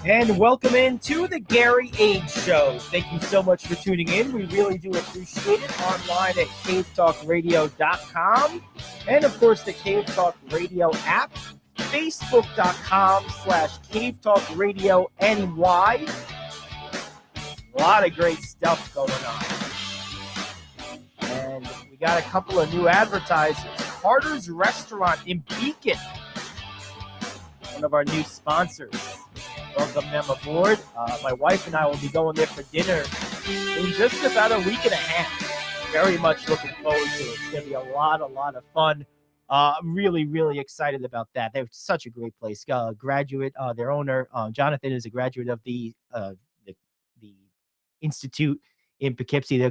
And welcome in to the Gary Ayd Show. Thank you so much for tuning in. We really do appreciate it. Online at cavetalkradio.com. And, of course, the Cave Talk Radio app. Facebook.com/cavetalkradiony. A lot of great stuff going on. And we got a couple of new advertisers. Carter's Restaurant in Beacon, one of our new sponsors. Welcome them aboard. My wife and I will be going there for dinner in just about a week and a half. Very much looking forward to it. It's going to be a lot of fun. Really excited about that. They're such a great place. Graduate, their owner, Jonathan, is a graduate of the Institute in Poughkeepsie, the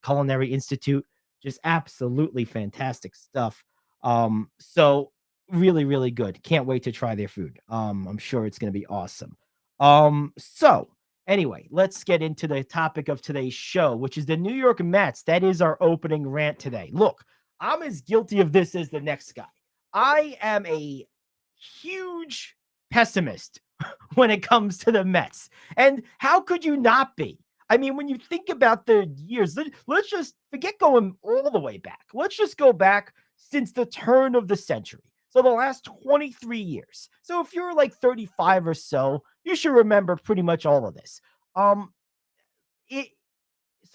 Culinary Institute. Just absolutely fantastic stuff. So really good. Can't wait to try their food. I'm sure it's going to be awesome. So anyway, let's get into the topic of today's show, which is the New York Mets. That is our opening rant today. Look, I'm as guilty of this as the next guy. I am a huge pessimist when it comes to the Mets. And how could you not be? I mean, when you think about the years, let's just forget going all the way back. Let's just go back since the turn of the century. So the last 23 years. So if you're like 35 or so, you should remember pretty much all of this. So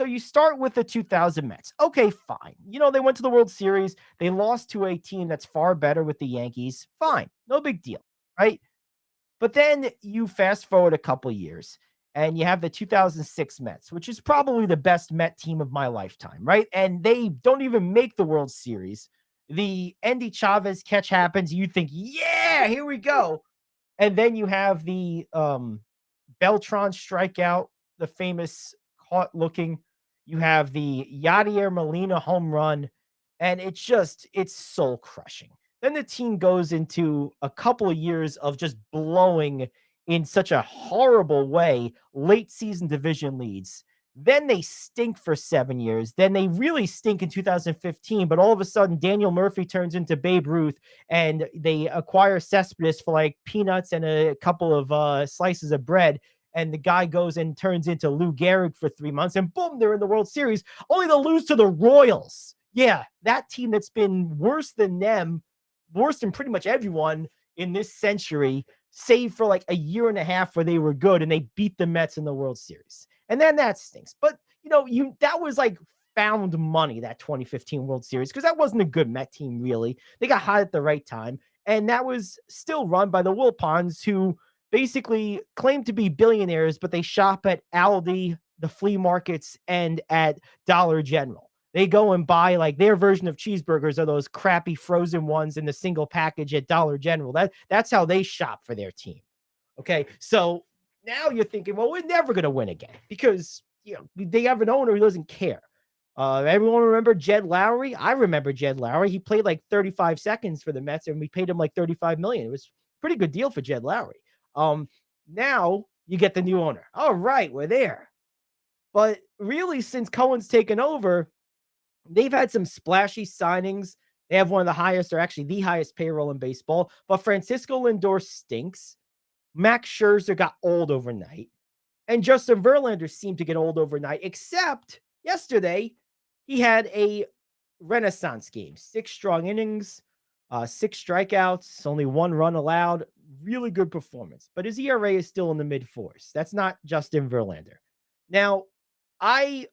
you start with the 2000 Mets. Okay, fine. You know, they went to the World Series. They lost to a team that's far better with the Yankees. Fine. No big deal, right? But then you fast forward a couple years and you have the 2006 Mets, which is probably the best Met team of my lifetime, right? And they don't even make the World Series. The Andy Chavez catch happens. You think, yeah, here we go. And then you have the Beltran strikeout, the famous caught looking. You have the Yadier Molina home run. And it's soul crushing. Then the team goes into a couple of years of just blowing in such a horrible way, late season division leads. Then they stink for 7 years. Then they really stink in 2015. But all of a sudden, Daniel Murphy turns into Babe Ruth, and they acquire Cespedes for like peanuts and a couple of slices of bread. And the guy goes and turns into Lou Gehrig for 3 months. And boom, they're in the World Series, only to lose to the Royals. Yeah, that team that's been worse than them, worse than pretty much everyone in this century, save for like a year and a half where they were good, and they beat the Mets in the World Series. And then that stinks. But, that was like found money, that 2015 World Series, because that wasn't a good Met team, really. They got hot at the right time. And that was still run by the Wilpons, who basically claimed to be billionaires, but they shop at Aldi, the flea markets, and at Dollar General. They go and buy like their version of cheeseburgers are those crappy frozen ones in the single package at Dollar General. That's how they shop for their team. Okay. So now you're thinking, well, we're never going to win again because, they have an owner who doesn't care. Everyone remember Jed Lowry? I remember Jed Lowry. He played like 35 seconds for the Mets and we paid him like $35 million. It was a pretty good deal for Jed Lowry. Now you get the new owner. All right, we're there. But really, since Cohen's taken over, they've had some splashy signings. They have one of the highest, or actually the highest payroll in baseball. But Francisco Lindor stinks. Max Scherzer got old overnight. And Justin Verlander seemed to get old overnight, except yesterday he had a renaissance game. 6 strong innings, 6 strikeouts, only 1 run allowed. Really good performance. But his ERA is still in the mid-4s. That's not Justin Verlander. Now, I'm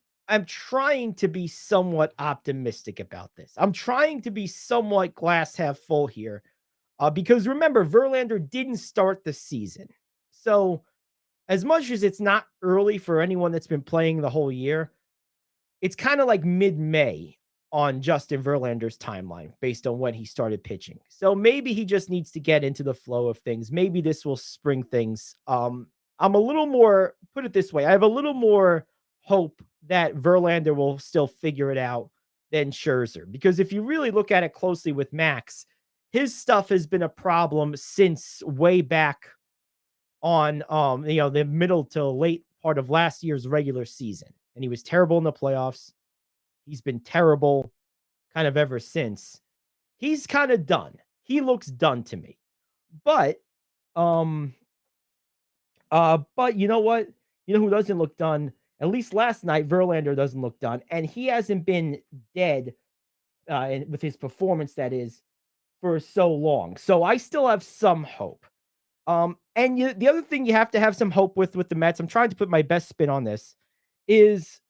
trying to be somewhat optimistic about this. I'm trying to be somewhat glass half full here. Because remember, Verlander didn't start the season. So as much as it's not early for anyone that's been playing the whole year, it's kind of like mid-May on Justin Verlander's timeline based on when he started pitching. So maybe he just needs to get into the flow of things. Maybe this will spring things. I'm a little more, put it this way, I have a little more hope that Verlander will still figure it out than Scherzer. Because if you really look at it closely with Max, his stuff has been a problem since way back on the middle to late part of last year's regular season. And he was terrible in the playoffs. He's been terrible kind of ever since. He's kind of done. He looks done to me. But But you know what? You know who doesn't look done? At least last night, Verlander doesn't look done, and he hasn't been dead with his performance. That is for so long. So I still have some hope. And the other thing you have to have some hope with the Mets. I'm trying to put my best spin on this. Is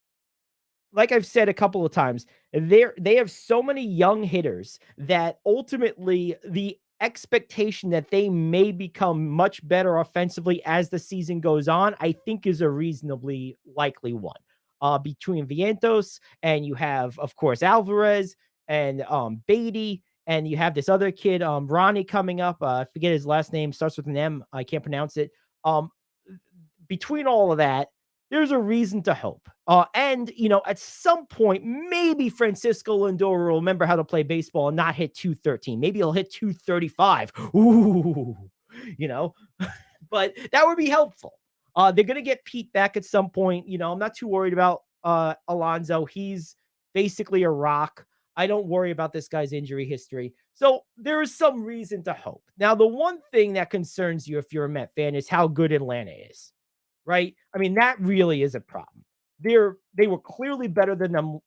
like I've said a couple of times, they have so many young hitters that ultimately the expectation that they may become much better offensively as the season goes on, I think is a reasonably likely one. Between Vientos and you have, of course, Alvarez and Beatty, and you have this other kid, Ronnie, coming up. I forget his last name, starts with an M. I can't pronounce it. Um, between all of that, there's a reason to hope. And, at some point, maybe Francisco Lindor will remember how to play baseball and not hit 213. Maybe he'll hit 235. Ooh, you know, but that would be helpful. They're going to get Pete back at some point. I'm not too worried about Alonso. He's basically a rock. I don't worry about this guy's injury history. So there is some reason to hope. Now, the one thing that concerns you if you're a Met fan is how good Atlanta is, right? I mean, that really is a problem. They were clearly better than them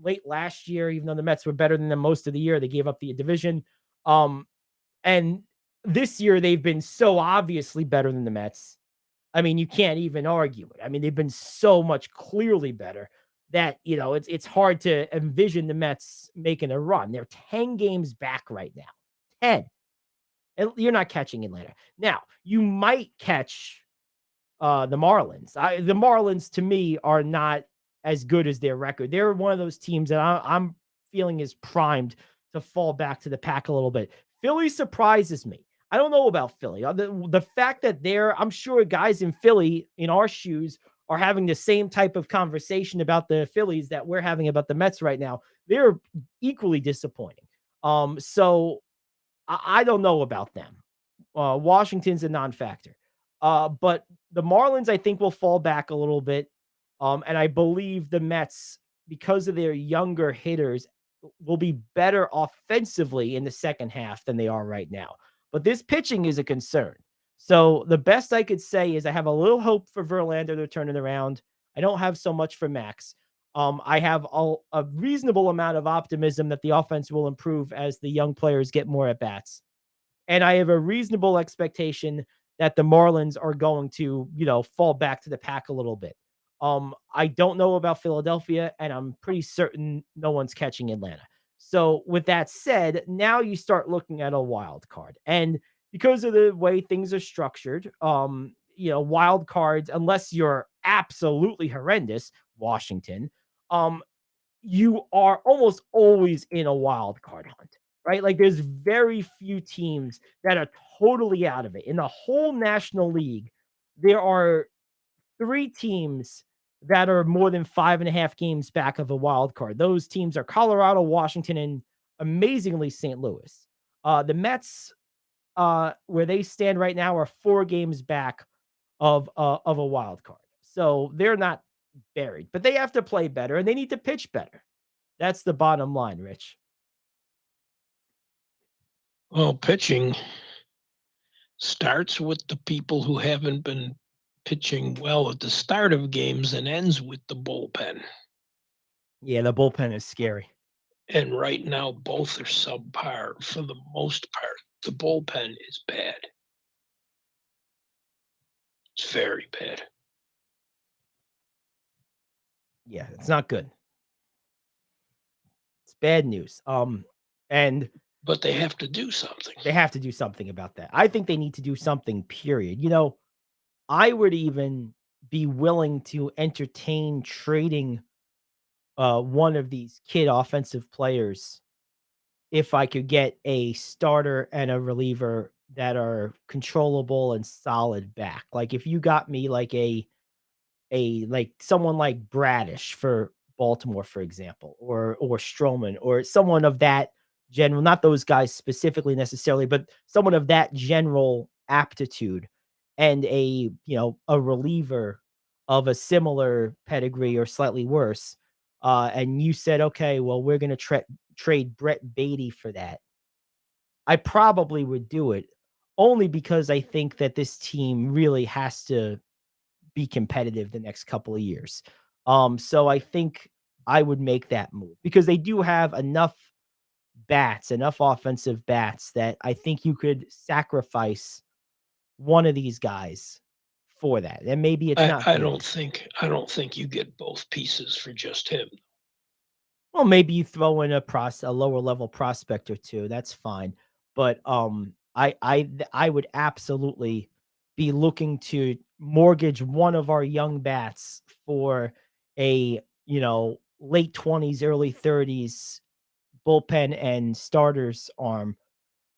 late last year, even though the Mets were better than them most of the year. They gave up the division. And this year they've been so obviously better than the Mets. I mean, you can't even argue it. I mean, they've been so much clearly better that, it's hard to envision the Mets making a run. They're 10 games back right now. 10. And you're not catching Atlanta. Now, you might catch the Marlins. The Marlins, to me, are not as good as their record. They're one of those teams that I'm feeling is primed to fall back to the pack a little bit. Philly surprises me. I don't know about Philly. The fact that I'm sure guys in Philly in our shoes are having the same type of conversation about the Phillies that we're having about the Mets right now. They're equally disappointing. So I don't know about them. Washington's a non-factor. But the Marlins, I think, will fall back a little bit. And I believe the Mets, because of their younger hitters, will be better offensively in the second half than they are right now. But this pitching is a concern. So the best I could say is I have a little hope for Verlander to turn it around. I don't have so much for Max. I have a reasonable amount of optimism that the offense will improve as the young players get more at bats. And I have a reasonable expectation that the Marlins are going to, fall back to the pack a little bit. I don't know about Philadelphia, and I'm pretty certain no one's catching Atlanta. So with that said, now you start looking at a wild card. And because of the way things are structured, wild cards, unless you're absolutely horrendous, Washington, um, you are almost always in a wild card hunt, right? Like there's very few teams that are totally out of it. In the whole National League, there are 3 teams that are more than 5.5 games back of a wild card. Those teams are Colorado, Washington, and amazingly St. Louis. The Mets, where they stand right now, are 4 games back of a wild card. So they're not buried, but they have to play better and they need to pitch better. That's the bottom line, Rich. Well, pitching starts with the people who haven't been pitching well at the start of games and ends with the bullpen. Yeah, the bullpen is scary. And right now, both are subpar for the most part. The bullpen is bad. It's very bad. Yeah, it's not good. It's bad news. But they have to do something. They have to do something about that. I think they need to do something, period. I would even be willing to entertain trading one of these kid offensive players if I could get a starter and a reliever that are controllable and solid back. Like if you got me like like someone like Bradish for Baltimore, for example, or Stroman, or someone of that general, not those guys specifically necessarily, but someone of that general aptitude, and a reliever of a similar pedigree or slightly worse. And you said, okay, well, we're going to trade Brett Beatty for that. I probably would do it. only because I think that this team really has to be competitive the next couple of years. So I think I would make that move because they do have enough bats, enough offensive bats that I think you could sacrifice one of these guys for that. And maybe it's I, not I big. don't think I don't think you get both pieces for just him. Well, maybe you throw in a lower level prospect or two. That's fine. But I would absolutely be looking to mortgage one of our young bats for a, late 20s, early 30s bullpen and starters arm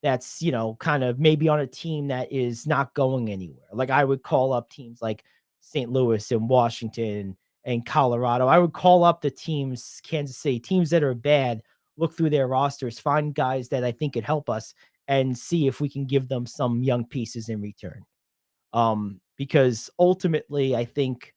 that's, kind of maybe on a team that is not going anywhere. Like I would call up teams like St. Louis and Washington and Colorado. I would call up the teams, Kansas City, teams that are bad, look through their rosters, find guys that I think could help us and see if we can give them some young pieces in return. Because ultimately I think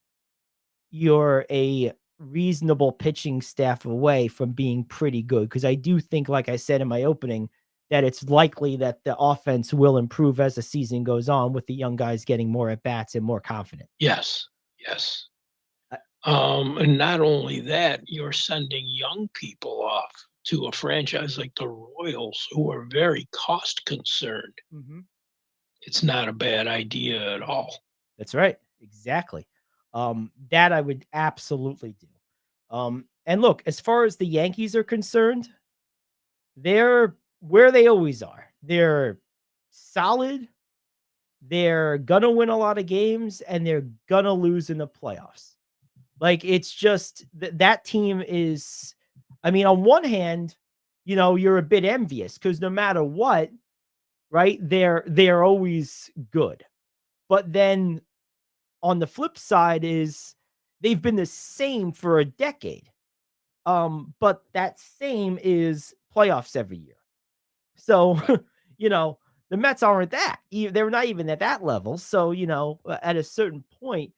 you're a reasonable pitching staff away from being pretty good. Because I do think, like I said in my opening, that it's likely that the offense will improve as the season goes on with the young guys getting more at bats and more confident. Yes, yes. Uh, And not only that, you're sending young people off to a franchise like the Royals, who are very cost concerned. mhm. It's not a bad idea at all. That's right. Exactly. That I would absolutely do. And look, as far as the Yankees are concerned, they're where they always are. They're solid. They're gonna win a lot of games and they're gonna lose in the playoffs. Like it's just that team is, I mean, on one hand, you're a bit envious because no matter what, right, they're always good. But then on the flip side is they've been the same for a decade. But that same is playoffs every year. So, Right. the Mets aren't that. They're not even at that level. So, at a certain point,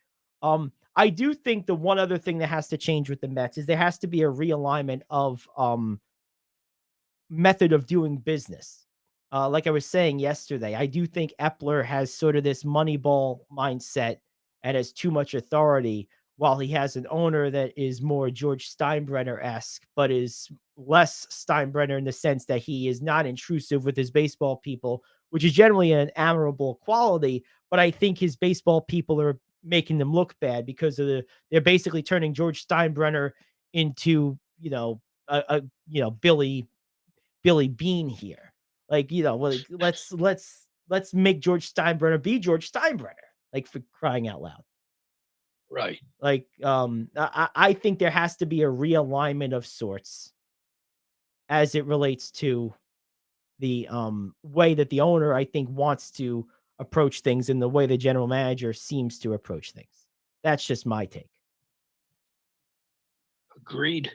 I do think the one other thing that has to change with the Mets is there has to be a realignment of method of doing business. Like I was saying yesterday, I do think Epler has sort of this Moneyball mindset and has too much authority, while he has an owner that is more George Steinbrenner-esque, but is less Steinbrenner in the sense that he is not intrusive with his baseball people, which is generally an admirable quality. But I think his baseball people are making them look bad because they're basically turning George Steinbrenner into, Billy Bean here. Like, like let's make George Steinbrenner be George Steinbrenner, like for crying out loud. Right. Like, I think there has to be a realignment of sorts as it relates to the way that the owner, I think, wants to approach things and the way the general manager seems to approach things. That's just my take. Agreed.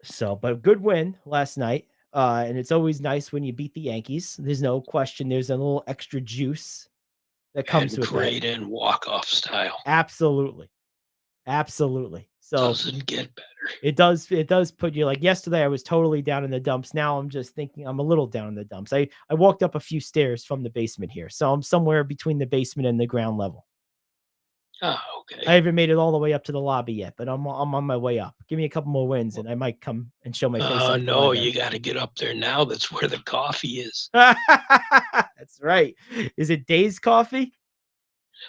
So, but good win last night. And it's always nice when you beat the Yankees. There's no question. There's a little extra juice that comes And with that. great in walk-off style. Absolutely. Absolutely. So Doesn't get better. it does put you, like yesterday I was totally down in the dumps. Now I'm just thinking I'm a little down in the dumps. I walked up a few stairs from the basement here. So I'm somewhere between the basement and the ground level. Ah, I okay. haven't made it all the way up to the lobby yet, but I'm on my way up. Give me a couple more wins and I might come and show my face up to the No, library. you got to get up there now. That's where the coffee is. That's right. Is it Days Coffee?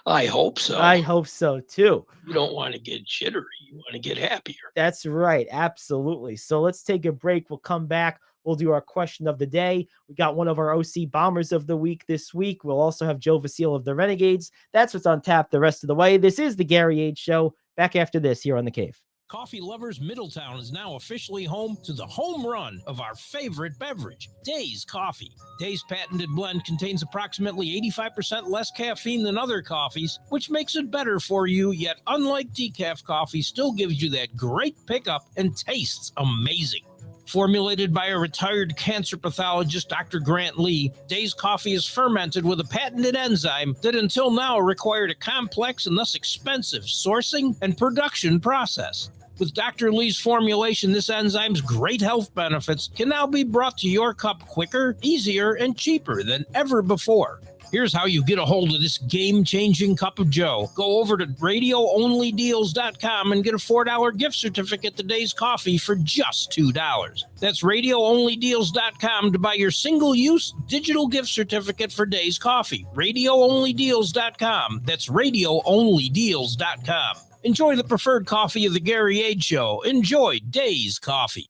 I hope so. I hope so too. You don't want to get jittery. You want to get happier. That's right. Absolutely. So let's take a break. We'll come back. We'll do our question of the day. We got one of our OC bombers of the week this week. We'll also have Joe Vasile of the Renegades. That's what's on tap the rest of the way. This is the Gary Ayd Show. Back after this here on The Cave. Coffee lovers, Middletown is now officially home to the home run of our favorite beverage, Days Coffee. Days' patented blend contains approximately 85% less caffeine than other coffees, which makes it better for you, yet unlike decaf coffee, still gives you that great pickup and tastes amazing. Formulated by a retired cancer pathologist, Dr. Grant Lee, Days Coffee is fermented with a patented enzyme that until now required a complex and thus expensive sourcing and production process. With Dr. Lee's formulation, this enzyme's great health benefits can now be brought to your cup quicker, easier, and cheaper than ever before. Here's how you get a hold of this game-changing cup of joe. Go over to radioonlydeals.com and get a $4 gift certificate to Dave's Coffee for just $2. That's radioonlydeals.com to buy your single-use digital gift certificate for Dave's Coffee. radioonlydeals.com. That's radioonlydeals.com. Enjoy the preferred coffee of the Gary Ayd Show. Enjoy Dave's Coffee.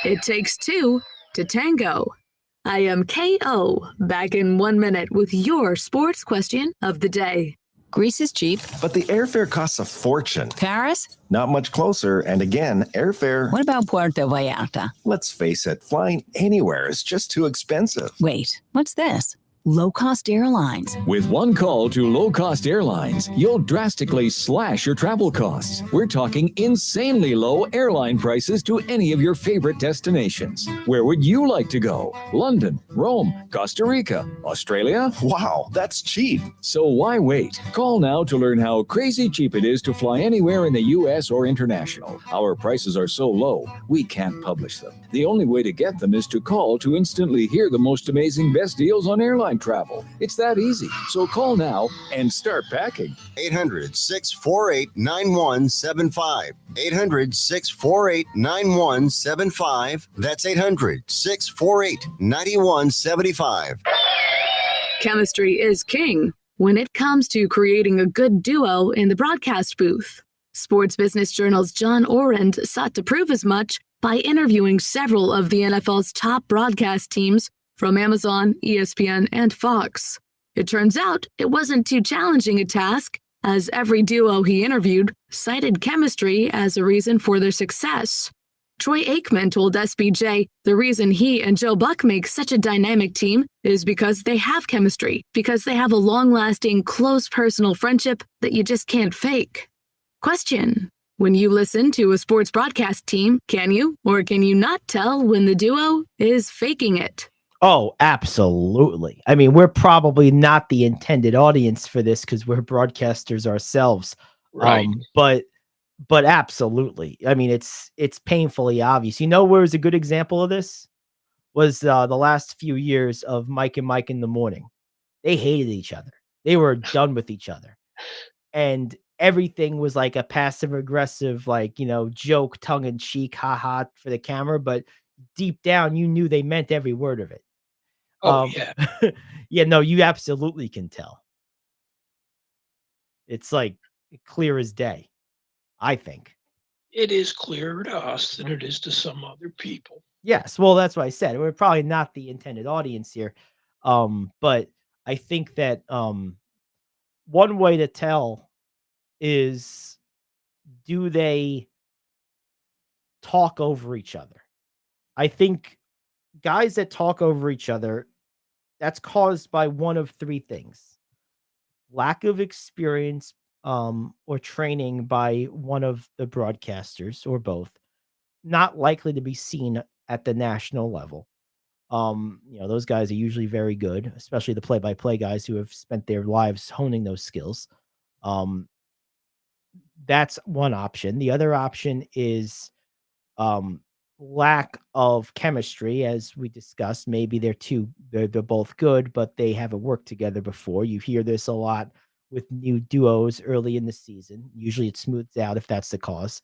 It takes two to tango. I am KO, back in 1 minute with your sports question of the day. Greece is cheap. But the airfare costs a fortune. Paris? Not much closer. And again, airfare. What about Puerto Vallarta? Let's face it, flying anywhere is just too expensive. Wait, what's this? Low-cost airlines. With one call to low-cost airlines, you'll drastically slash your travel costs. We're talking insanely low airline prices to any of your favorite destinations. Where would you like to go? London, Rome, Costa Rica, Australia? Wow, that's cheap. So why wait? Call now to learn how crazy cheap it is to fly anywhere in the U.S. or international. Our prices are so low, we can't publish them. The only way to get them is to call to instantly hear the most amazing best deals on airline travel. It's that easy. So call now and start packing. 800-648-9175. 800-648-9175. That's 800-648-9175. Chemistry is king when it comes to creating a good duo in the broadcast booth. Sports Business Journal's John Orand sought to prove as much by interviewing several of the NFL's top broadcast teams from Amazon, ESPN, and Fox. It turns out it wasn't too challenging a task, as every duo he interviewed cited chemistry as a reason for their success. Troy Aikman told SBJ the reason he and Joe Buck make such a dynamic team is because they have chemistry, because they have a long-lasting, close personal friendship that you just can't fake. Question: when you listen to a sports broadcast team, can you or can you not tell when the duo is faking it? Oh, absolutely. I mean, we're probably not the intended audience for this because we're broadcasters ourselves. Right. But absolutely. I mean, it's painfully obvious. You know, where's a good example of this was the last few years of Mike and Mike in the Morning. They hated each other. They were done with each other. And everything was like a passive aggressive, like, you know, joke, tongue in cheek, haha for the camera. But deep down, you knew they meant every word of it. Yeah. Yeah, no, you absolutely can tell. It's like clear as day, I think. It is clearer to us than it is to some other people. Yes, well, that's what I said. We're probably not the intended audience here. But I think that one way to tell is, do they talk over each other? I think guys that talk over each other, that's caused by one of three things: lack of experience or training by one of the broadcasters or both, not likely to be seen at the national level. You know, those guys are usually very good, especially the play-by-play guys who have spent their lives honing those skills. That's one option. The other option is lack of chemistry, as we discussed. Maybe they're both good, but they haven't worked together before. You hear this a lot with new duos early in the season. Usually it smooths out if that's the cause.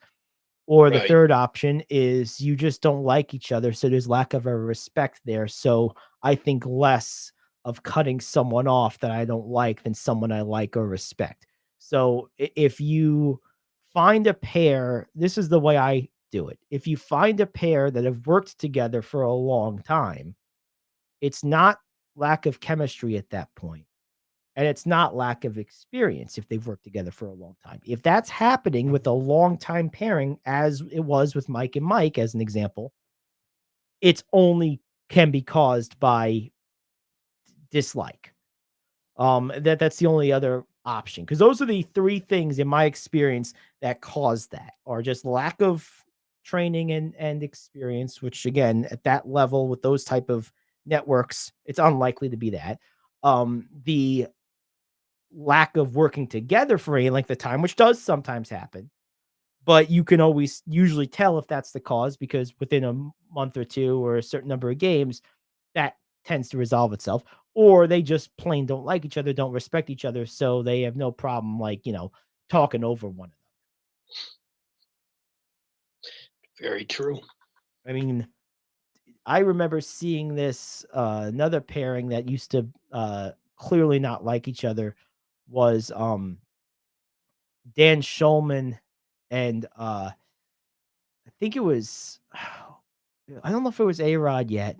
Or the third option is you just don't like each other, so there's lack of a respect there. So I think less of cutting someone off that I don't like than someone I like or respect. So if you find a pair, this is the way I do it. If you find a pair that have worked together for a long time, it's not lack of chemistry at that point. And it's not lack of experience if they've worked together for a long time. If that's happening with a long time pairing, as it was with Mike and Mike, as an example, it's only can be caused by dislike. That's the only other option, because those are the three things in my experience that cause that, are just lack of training and experience, which again, at that level with those type of networks, it's unlikely to be that. The lack of working together for any length of time, which does sometimes happen, but you can always usually tell if that's the cause, because within a month or two or a certain number of games, that tends to resolve itself, or they just plain don't like each other, don't respect each other, so they have no problem, like, talking over one another. Very true. I mean, I remember seeing this, another pairing that used to clearly not like each other was Dan Schulman and I think it was I don't know if it was A-Rod yet.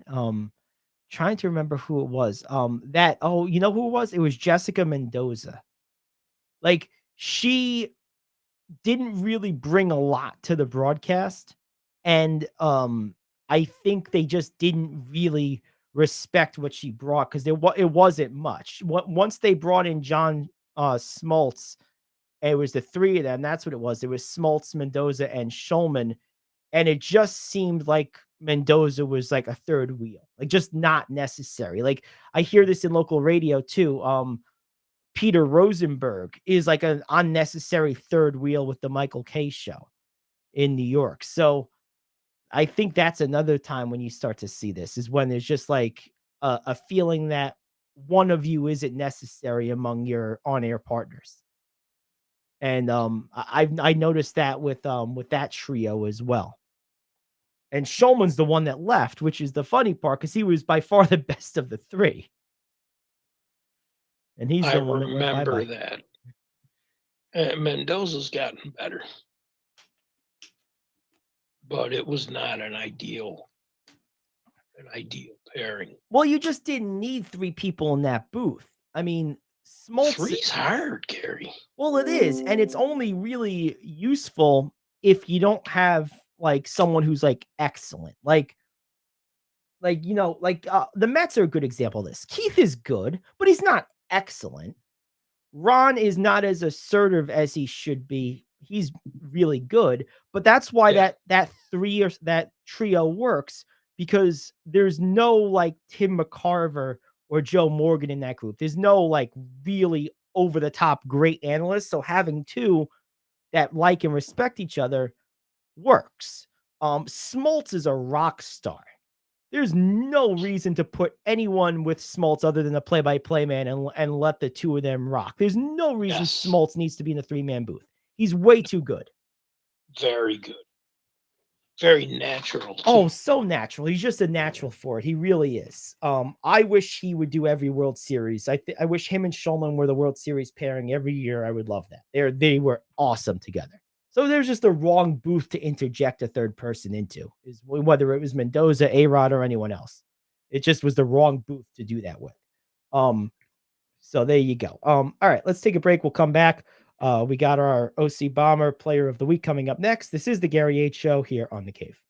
Trying to remember who it was. You know who it was? It was Jessica Mendoza. Like, she didn't really bring a lot to the broadcast, and I think they just didn't really respect what she brought because it wasn't much. Once they brought in John Smoltz, it was the three of them. That's what it was. It was Smoltz, Mendoza, and Schulman, and it just seemed like Mendoza was like a third wheel, like just not necessary. Like, I hear this in local radio too. Peter Rosenberg is like an unnecessary third wheel with the Michael K show in New York. So I think that's another time when you start to see this, is when there's just like a feeling that one of you isn't necessary among your on-air partners. And I noticed that with that trio as well. And Schulman's the one that left, which is the funny part, because he was by far the best of the three. And he's the one that went remember bye-bye. that. Mendoza's gotten better, but it was not an ideal pairing. Well, you just didn't need three people in that booth. I mean, Smoltz. Three's hard, Gary. Well, it is, and it's only really useful if you don't have like someone who's like excellent. Like the Mets are a good example of this. Keith is good, but he's not excellent. Ron is not as assertive as he should be. He's really good, but that's why that trio works, because there's no like Tim McCarver or Joe Morgan in that group. There's no like really over the top great analysts. So having two that like and respect each other works. Smoltz is a rock star. There's no reason to put anyone with Smoltz other than the play-by-play man and let the two of them rock. There's no reason Smoltz needs to be in the three-man booth. He's way too good. Very good. Very natural. Oh, so natural. He's just a natural for it. He really is. I wish he would do every World Series. I wish him and Schulman were the World Series pairing every year. I would love that. They were awesome together. So there's just the wrong booth to interject a third person into, is whether it was Mendoza, A-Rod, or anyone else. It just was the wrong booth to do that with. So there you go. All right, let's take a break. We'll come back. We got our OC Bomber Player of the Week coming up next. This is the Gary Ayd Show here on The Cave.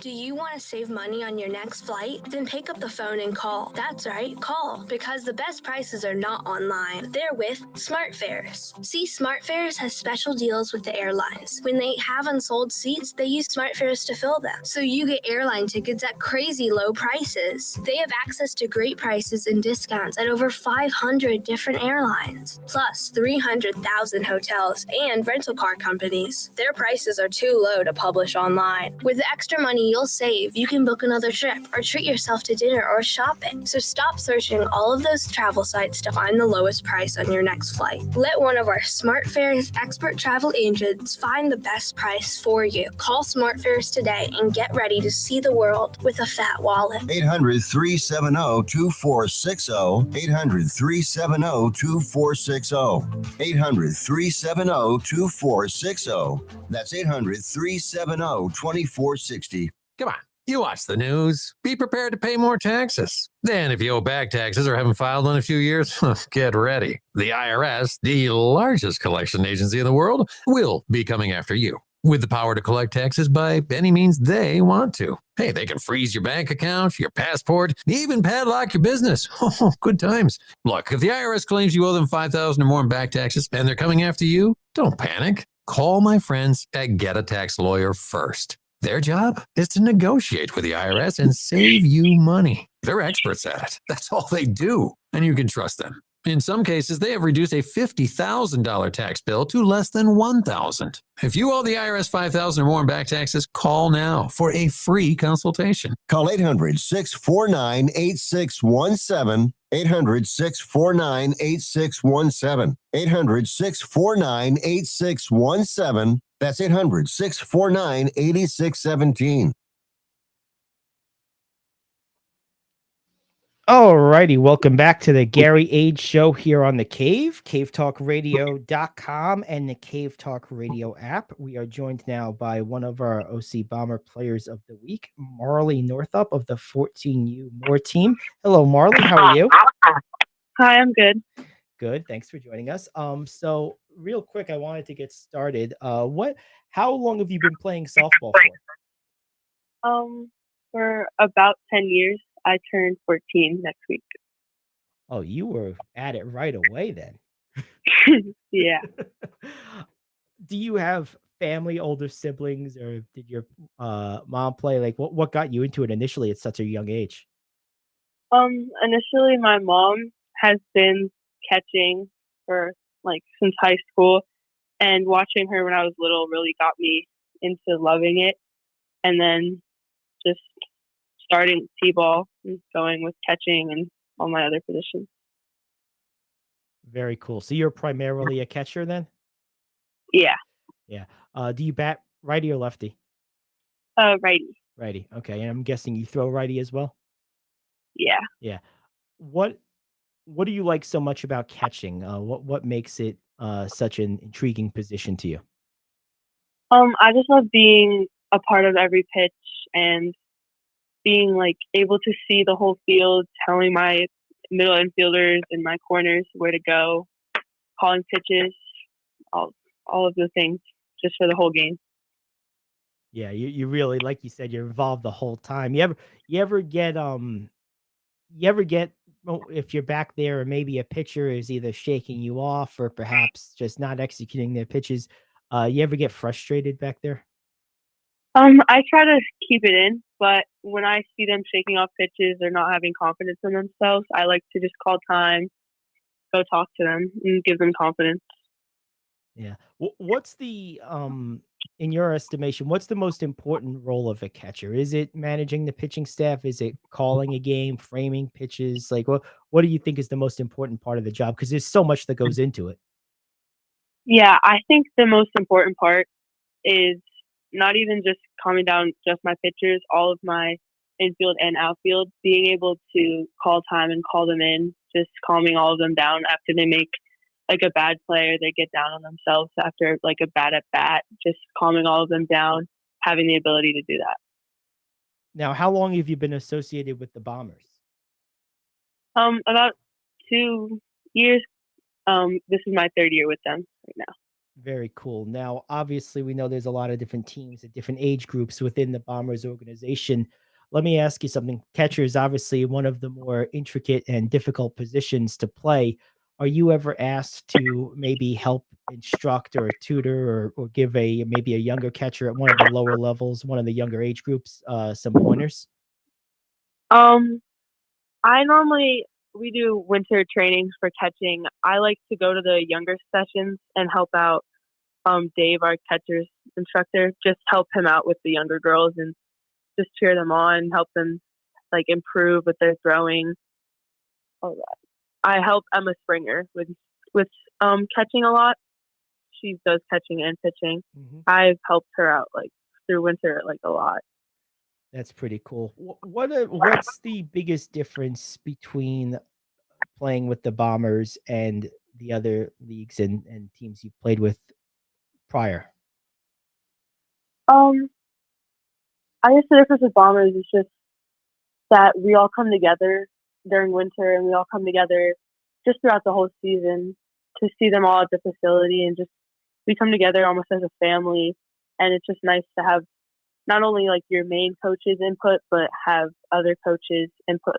Do you want to save money on your next flight? Then pick up the phone and call. That's right, call. Because the best prices are not online. They're with SmartFares. See, SmartFares has special deals with the airlines. When they have unsold seats, they use SmartFares to fill them. So you get airline tickets at crazy low prices. They have access to great prices and discounts at over 500 different airlines. Plus 300,000 hotels and rental car companies. Their prices are too low to publish online. With the extra money you'll save, you can book another trip or treat yourself to dinner or shopping. So stop searching all of those travel sites to find the lowest price on your next flight. Let one of our SmartFares expert travel agents find the best price for you. Call SmartFares today and get ready to see the world with a fat wallet. 800-370-2460. 800-370-2460. 800-370-2460. That's 800-370-2460. Come on, you watch the news. Be prepared to pay more taxes. Then if you owe back taxes or haven't filed in a few years, get ready. The IRS, the largest collection agency in the world, will be coming after you with the power to collect taxes by any means they want to. Hey, they can freeze your bank account, your passport, even padlock your business. Oh, good times. Look, if the IRS claims you owe them $5,000 or more in back taxes and they're coming after you, don't panic. Call my friends at Get a Tax Lawyer first. Their job is to negotiate with the IRS and save you money. They're experts at it. That's all they do, and you can trust them. In some cases, they have reduced a $50,000 tax bill to less than $1,000. If you owe the IRS $5,000 or more in back taxes, call now for a free consultation. Call 800-649-8617. 800-649-8617. 800-649-8617. That's 800-649-8617. All righty, welcome back to the Gary Ayd Show here on The Cave, cavetalkradio.com, and the Cave Talk Radio app. We are joined now by one of our OC Bomber Players of the Week, Marley Northup of the 14U More team. Hello, Marley. How are you? Hi, I'm good. Good. Thanks for joining us. So real quick, I wanted to get started. How long have you been playing softball for? For about 10 years. I turned 14 next week. Oh, you were at it right away then. Yeah. Do you have family, older siblings, or did your mom play? Like, what got you into it initially at such a young age? Initially, my mom has been catching for since high school, and watching her when I was little really got me into loving it. And then just starting t-ball and going with catching and all my other positions. Very cool. So you're primarily a catcher then? Yeah. Yeah. Do you bat righty or lefty? Righty. Righty. Okay. And I'm guessing you throw righty as well? Yeah. Yeah. What do you like so much about catching? What makes it such an intriguing position to you? I just love being a part of every pitch and being able to see the whole field, telling my middle infielders and my corners where to go, calling pitches, all of the things just for the whole game. Yeah, you really, like you said, you're involved the whole time. You ever get if you're back there or maybe a pitcher is either shaking you off or perhaps just not executing their pitches, you ever get frustrated back there? I try to keep it in, but when I see them shaking off pitches or not having confidence in themselves, I like to just call time, go talk to them, and give them confidence. Yeah. What's the in your estimation, what's the most important role of a catcher? Is it managing the pitching staff? Is it calling a game, framing pitches? Like what do you think is the most important part of the job? Because there's so much that goes into it. Yeah, I think the most important part is not even just calming down just my pitchers, all of my infield and outfield, being able to call time and call them in, just calming all of them down after they make a bad play or they get down on themselves after a bad at bat, just calming all of them down, having the ability to do that. Now, how long have you been associated with the Bombers? About 2 years. This is my third year with them right now. Very cool. Now, obviously, we know there's a lot of different teams at different age groups within the Bombers organization. Let me ask you something. Catcher is obviously one of the more intricate and difficult positions to play. Are you ever asked to maybe help instruct or tutor or give maybe a younger catcher at one of the lower levels, one of the younger age groups, some pointers? We do winter trainings for catching. I like to go to the younger sessions and help out Dave, our catcher's instructor, just help him out with the younger girls and just cheer them on, help them improve with their throwing. All that. I help Emma Springer with catching a lot. She does catching and pitching. Mm-hmm. I've helped her out through winter a lot. That's pretty cool. What's the biggest difference between playing with the Bombers and the other leagues and teams you've played with prior? I guess the difference with Bombers is just that we all come together during winter and we all come together just throughout the whole season to see them all at the facility, and just we come together almost as a family, and it's just nice to have not only your main coach's input, but have other coaches input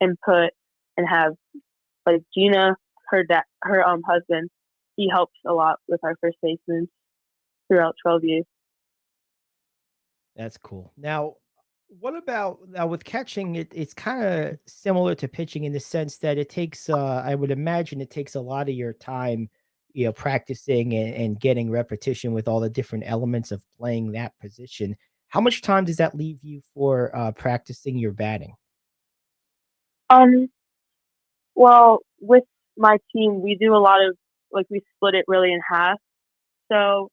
and have Gina, her husband, he helps a lot with our first baseman throughout 12 years. That's cool. Now, What about now with catching? It's kind of similar to pitching in the sense that it takes, I would imagine it takes a lot of your time, practicing and getting repetition with all the different elements of playing that position. How much time does that leave you for practicing your batting? Um, well, with my team, we do a lot of like we split it really in half. So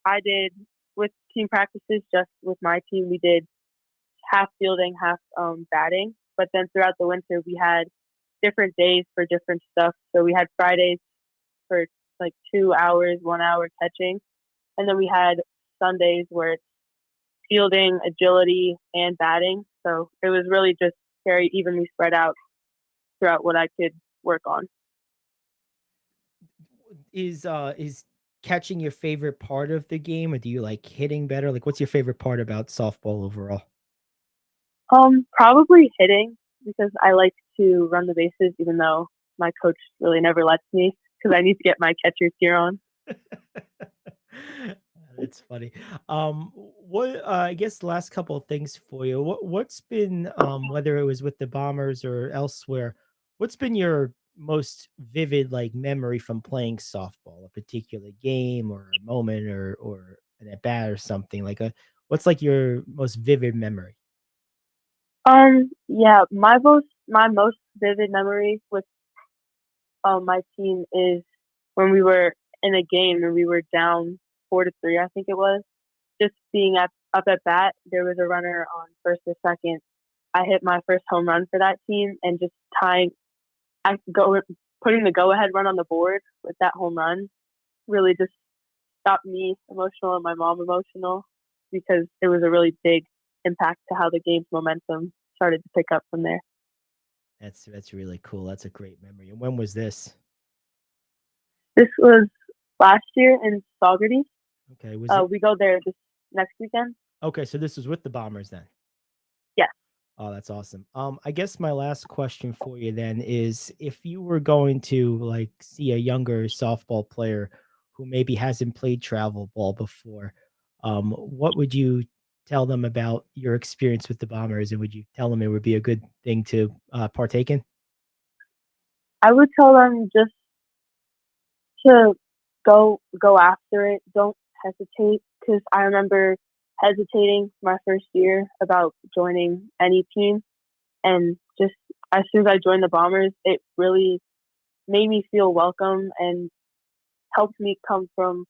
I did with team practices, just with my team, we did half fielding, half batting. But then throughout the winter, we had different days for different stuff. So we had Fridays for like 2 hours, 1 hour catching, and then we had Sundays where it's fielding, agility, and batting. So it was really just very evenly spread out throughout what I could work on. Is catching your favorite part of the game, or do you like hitting better? Like, what's your favorite part about softball overall? Probably hitting because I like to run the bases, even though my coach really never lets me because I need to get my catcher's gear on. That's funny. What I guess the last couple of things for you. What's been whether it was with the Bombers or elsewhere, what's been your most vivid like memory from playing softball? A particular game or a moment or an at bat or something like a what's like your most vivid memory? Yeah, my most vivid memory with my team is when we were in a game and we were down 4-3, I think it was. Just being up at bat, there was a runner on first or second. I hit my first home run for that team, and just putting the go ahead run on the board with that home run really just stopped me emotional and my mom emotional because it was a really big impact to how the game's momentum started to pick up from there. That's really cool. That's a great memory. And when was this? This was last year in Saugerties. Okay, was it We go there this next weekend. okay? So this was with the Bombers then. Yes. Oh, that's awesome. I guess my last question for you then is if you were going to like see a younger softball player who maybe hasn't played travel ball before, what would you tell them about your experience with the Bombers, and would you tell them it would be a good thing to partake in? I would tell them just to go after it. Don't hesitate because I remember hesitating my first year about joining any team, and just as soon as I joined the Bombers, it really made me feel welcome and helped me come from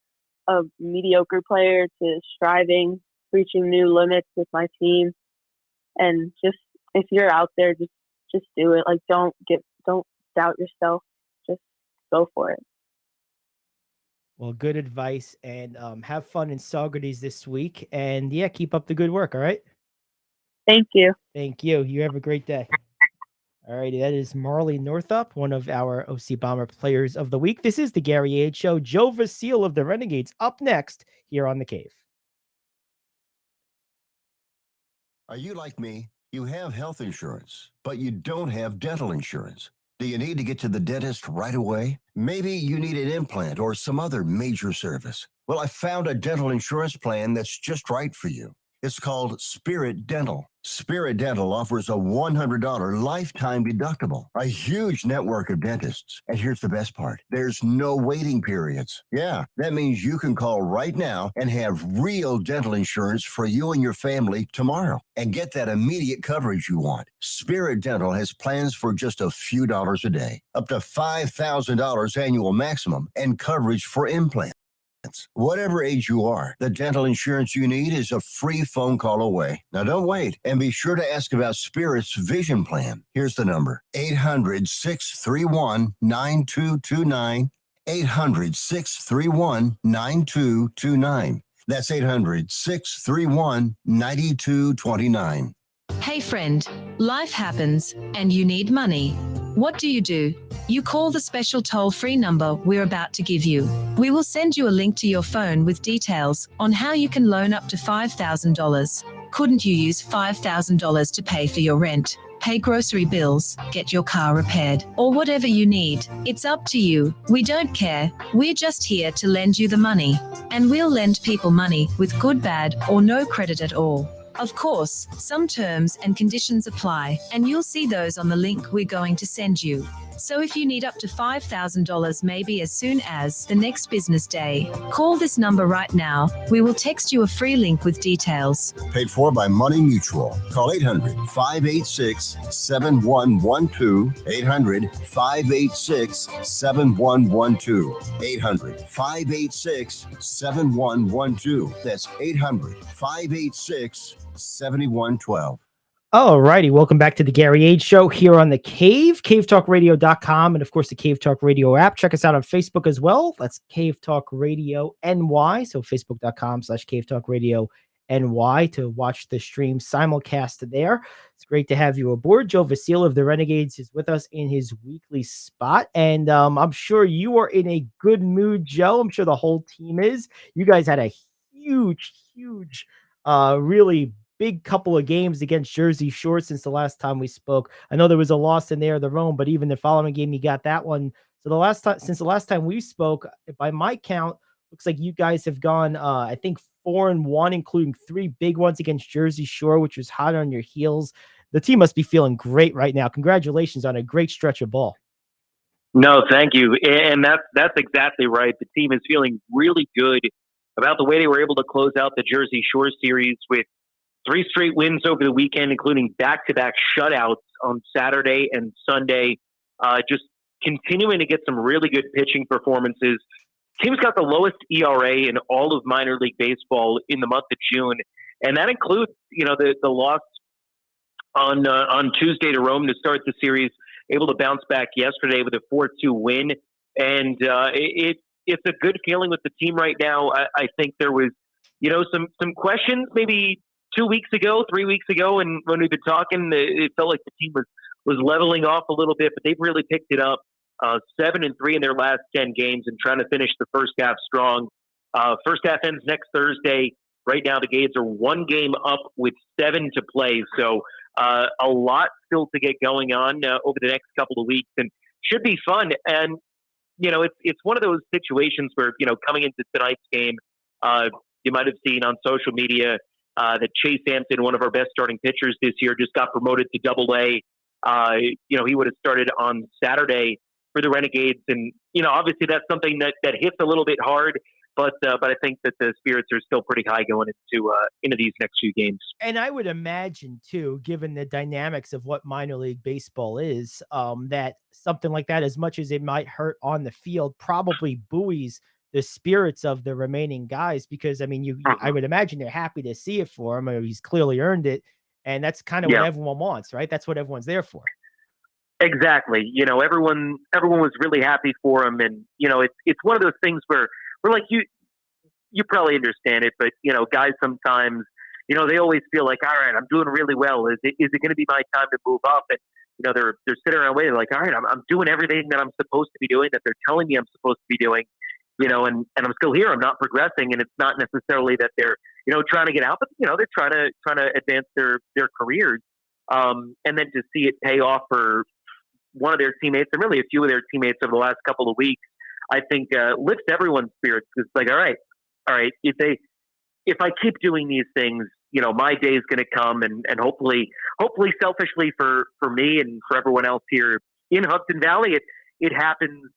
a mediocre player to striving, reaching new limits with my team. And just if you're out there, just do it. Like don't doubt yourself. Just go for it. Well, good advice, and have fun in Saugerties this week, and yeah, keep up the good work. All right. Thank you. Thank you. You have a great day. All righty, that is Marley Northup, one of our OC Bomber Players of the Week. This is the Gary Ayd Show. Joe Vasile of the Renegades up next here on The Cave. Are you like me? You have health insurance, but you don't have dental insurance. Do you need to get to the dentist right away? Maybe you need an implant or some other major service. Well, I found a dental insurance plan that's just right for you. It's called Spirit Dental. Spirit Dental offers a $100 lifetime deductible, a huge network of dentists. And here's the best part. There's no waiting periods. Yeah, that means you can call right now and have real dental insurance for you and your family tomorrow and get that immediate coverage you want. Spirit Dental has plans for just a few dollars a day, up to $5,000 annual maximum, and coverage for implants. Whatever age you are, the dental insurance you need is a free phone call away. Now don't wait, and be sure to ask about Spirit's vision plan. Here's the number: 800-631-9229. 800-631-9229. That's 800-631-9229. Hey friend, life happens and you need money. What do? You call the special toll-free number we're about to give you. We will send you a link to your phone with details on how you can loan up to $5,000. Couldn't you use $5,000 to pay for your rent, pay grocery bills, get your car repaired, or whatever you need? It's up to you. We don't care. We're just here to lend you the money. And we'll lend people money with good, bad, or no credit at all. Of course, some terms and conditions apply, and you'll see those on the link we're going to send you. So if you need up to $5,000 maybe as soon as the next business day, call this number right now. We will text you a free link with details. Paid for by Money Mutual. Call 800-586-7112. 800-586-7112. 800-586-7112. That's 800-586-7112. All righty. Welcome back to the Gary Ayd Show here on the Cave, cavetalkradio.com, and of course the Cave Talk Radio app. Check us out on Facebook as well. That's Cave Talk Radio NY. So facebook.com/Cave Talk Radio NY to watch the stream simulcast there. It's great to have you aboard. Joe Vasile of the Renegades is with us in his weekly spot. And I'm sure you are in a good mood, Joe. I'm sure the whole team is. You guys had a huge, really big couple of games against Jersey Shore since the last time we spoke. I know there was a loss in there of their own, but even the following game, you got that one. So since the last time we spoke, by my count, looks like you guys have gone, I think 4-1, including 3 big ones against Jersey Shore, which was hot on your heels. The team must be feeling great right now. Congratulations on a great stretch of ball. No, thank you. And that's exactly right. The team is feeling really good about the way they were able to close out the Jersey Shore series with 3 straight wins over the weekend, including back-to-back shutouts on Saturday and Sunday. Just continuing to get some really good pitching performances. Team's got the lowest ERA in all of minor league baseball in the month of June, and that includes, the loss on Tuesday to Rome to start the series. Able to bounce back yesterday with a 4-2 win, and it's a good feeling with the team right now. I think there was, some questions maybe 3 weeks ago, and when we've been talking, it felt like the team was leveling off a little bit, but they've really picked it up. 7-3 in their last 10 games and trying to finish the first half strong. First half ends next Thursday. Right now, the Gades are 1 game up with 7 to play. So a lot still to get going on over the next couple of weeks, and should be fun. And, it's one of those situations where, coming into tonight's game, you might have seen on social media that Chase Hampton, one of our best starting pitchers this year, just got promoted to Double-A. He would have started on Saturday for the Renegades, and obviously that's something that hits a little bit hard, but I think that the spirits are still pretty high going into these next few games. And I would imagine too, given the dynamics of what minor league baseball is, that something like that, as much as it might hurt on the field, probably buoys the spirits of the remaining guys, because I mean, I would imagine they're happy to see it for him. He's clearly earned it, and that's kind of what everyone wants, right? That's what everyone's there for. Exactly. Everyone was really happy for him, and it's one of those things where we're like, you probably understand it, but guys sometimes, they always feel like, all right, I'm doing really well. Is it going to be my time to move up? And they're sitting around waiting, like, all right, I'm doing everything that I'm supposed to be doing, that they're telling me I'm supposed to be doing. And I'm still here. I'm not progressing, and it's not necessarily that they're, trying to get out, but they're trying to advance their careers. And then to see it pay off for one of their teammates, and really a few of their teammates over the last couple of weeks, I think lifts everyone's spirits. It's like, all right, if I keep doing these things, my day is going to come, and hopefully selfishly for me and for everyone else here in Hudson Valley, it happens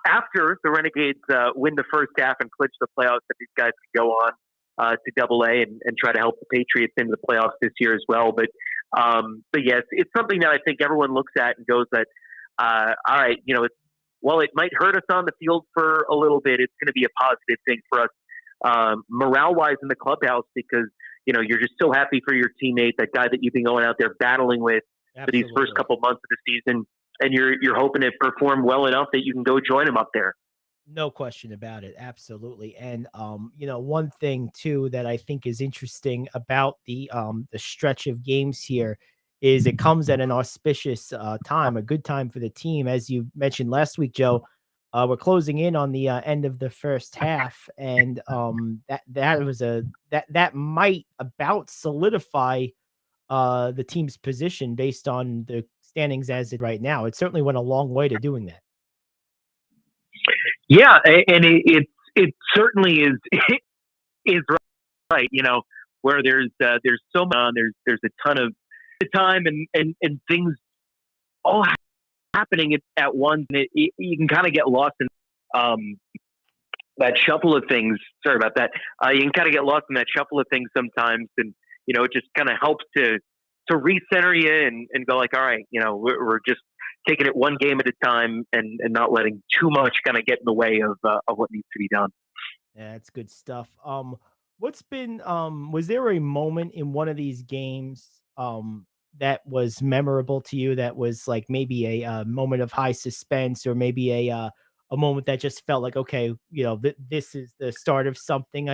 after the Renegades win the first half and clinch the playoffs, that these guys can go on to Double-A and try to help the Patriots into the playoffs this year as well. But yes, it's something that I think everyone looks at and goes that, all right, while it might hurt us on the field for a little bit, it's going to be a positive thing for us morale-wise in the clubhouse, because, you're just so happy for your teammate, that guy that you've been going out there battling with for these first couple months of the season. And you're hoping to perform well enough that you can go join him up there. No question about it. Absolutely. And, one thing too, that I think is interesting about the stretch of games here is it comes at an auspicious time, a good time for the team. As you mentioned last week, Joe, we're closing in on the end of the first half, and that might about solidify the team's position based on the standings as it right now. It certainly went a long way to doing that. Yeah, and it certainly is right. where there's so much, there's a ton of time and things all happening at once. And you can kind of get lost in that shuffle of things. Sorry about that. You can kind of get lost in that shuffle of things sometimes, and it just kind of helps to recenter you and go like, all right, we're just taking it one game at a time and not letting too much kind of get in the way of what needs to be done. Yeah, that's good stuff. What's been was there a moment in one of these games that was memorable to you, that was like maybe a moment of high suspense, or maybe a moment that just felt like, okay, this is the start of something?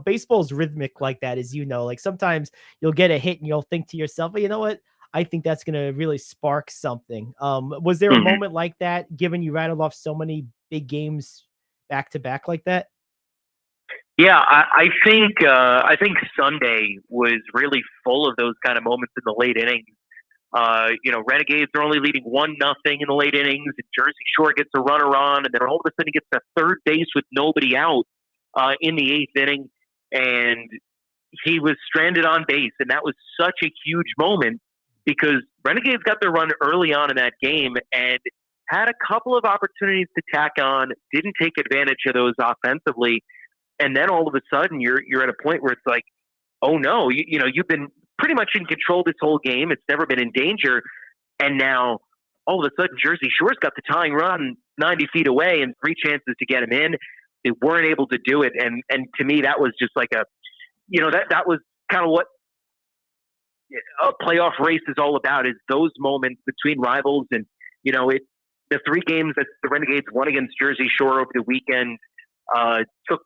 Baseball's rhythmic like that, as like sometimes you'll get a hit and you'll think to yourself, well, you know what? I think that's going to really spark something. Was there a moment like that, given you rattled off so many big games back to back like that? Yeah, I think Sunday was really full of those kind of moments in the late innings. Renegades are only leading 1-0 in the late innings, and Jersey Shore gets a runner on, and then all of a sudden he gets to third base with nobody out in the 8th inning, and he was stranded on base, and that was such a huge moment because Renegades got their run early on in that game and had a couple of opportunities to tack on, didn't take advantage of those offensively. And then all of a sudden, you're at a point where it's like, oh no, you've been pretty much in control this whole game. It's never been in danger, and now all of a sudden, Jersey Shore's got the tying run 90 feet away and 3 chances to get him in. They weren't able to do it, and to me, that was just like that was kind of what a playoff race is all about: is those moments between rivals. And the 3 games that the Renegades won against Jersey Shore over the weekend took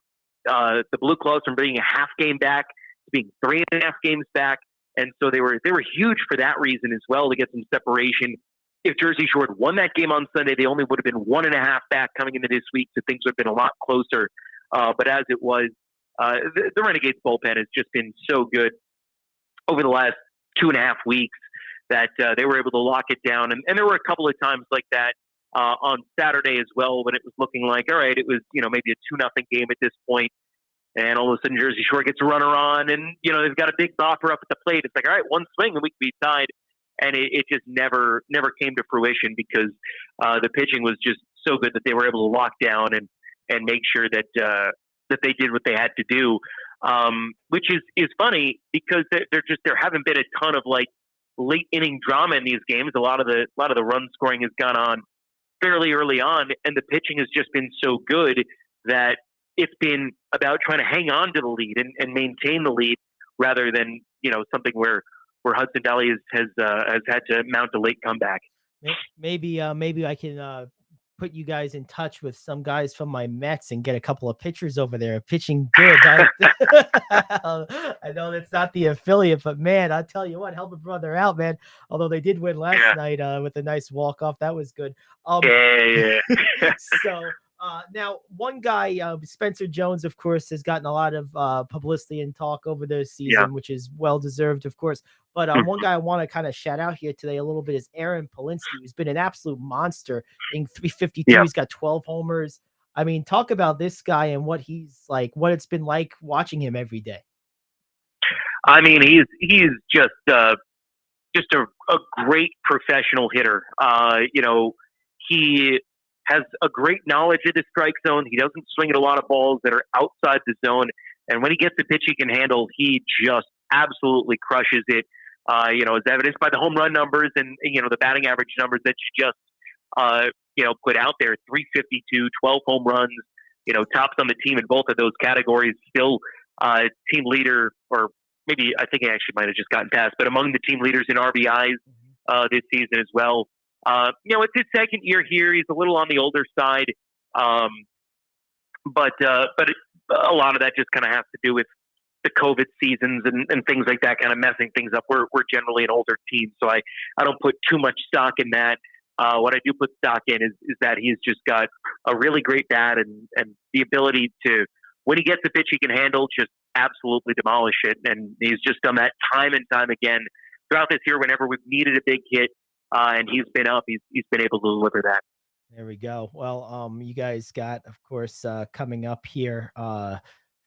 the Blue Claws from being a half game back to being 3.5 games back, and so they were huge for that reason as well, to get some separation. If Jersey Shore had won that game on Sunday, they only would have been 1.5 back coming into this week, so things would have been a lot closer. But as it was, the Renegades bullpen has just been so good over the last 2.5 weeks that they were able to lock it down. And there were a couple of times like that on Saturday as well, when it was looking like, all right, it was maybe a 2-0 game at this point, and all of a sudden Jersey Shore gets a runner on, and they've got a big bopper up at the plate. It's like, all right, one swing and we could be tied, and it just never came to fruition because the pitching was just so good that they were able to lock down and make sure that they did what they had to do, which is funny because there haven't been a ton of like late inning drama in these games. A lot of the run scoring has gone on fairly early on, and the pitching has just been so good that it's been about trying to hang on to the lead and maintain the lead, rather than something where Hudson Valley has had to mount a late comeback. Maybe I can put you guys in touch with some guys from my Mets and get a couple of pitchers over there pitching good. I know that's not the affiliate, but man, I'll tell you what, help a brother out, man. Although they did win last night with a nice walk-off. That was good. Yeah. So now one guy, Spencer Jones, of course, has gotten a lot of publicity and talk over the season, which is well-deserved, of course. But one guy I want to kind of shout out here today a little bit is Aaron Polinsky, who's been an absolute monster in 352. Yeah. He's got 12 homers. I mean, talk about this guy and what he's like, what it's been like watching him every day. I mean, he's just a great professional hitter. He has a great knowledge of the strike zone. He doesn't swing at a lot of balls that are outside the zone. And when he gets a pitch he can handle, he just absolutely crushes it. As evidenced by the home run numbers and, the batting average numbers that you just, put out there. 352, 12 home runs, tops on the team in both of those categories. Still team leader, or maybe I think he actually might have just gotten past, but among the team leaders in RBIs this season as well. It's his second year here. He's a little on the older side, but a lot of that just kind of has to do with the COVID seasons and things like that, kind of messing things up. We're generally an older team, so I don't put too much stock in that. What I do put stock in is that he's just got a really great bat and the ability to, when he gets a pitch he can handle, just absolutely demolish it. And he's just done that time and time again throughout this year. Whenever we've needed a big hit, and he's been up, he's been able to deliver that. There we go. Well, you guys got, of course, coming up here,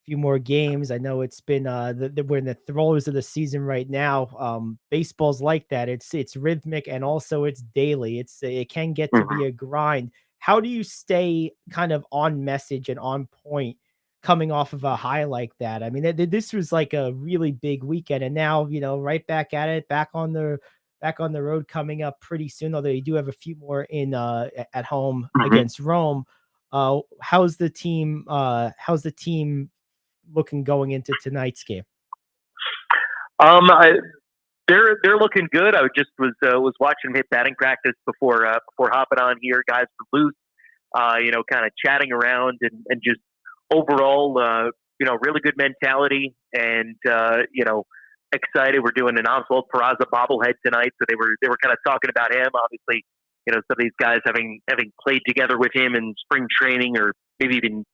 few more games. I know it's been we're in the throes of the season right now. Baseball's like that. It's rhythmic and also it's daily. It can get to be a grind. How do you stay kind of on message and on point coming off of a high like that? I mean, this was like a really big weekend, and now right back at it, back on the road coming up pretty soon. Although you do have a few more in at home against Rome. How's the team? How's the team looking going into tonight's game? They're looking good. I just was watching them hit batting practice before hopping on here. Guys were loose, kind of chatting around and just overall, really good mentality and excited. We're doing an Oswald Peraza bobblehead tonight, so they were kind of talking about him. Obviously, some of these guys having played together with him in spring training or maybe even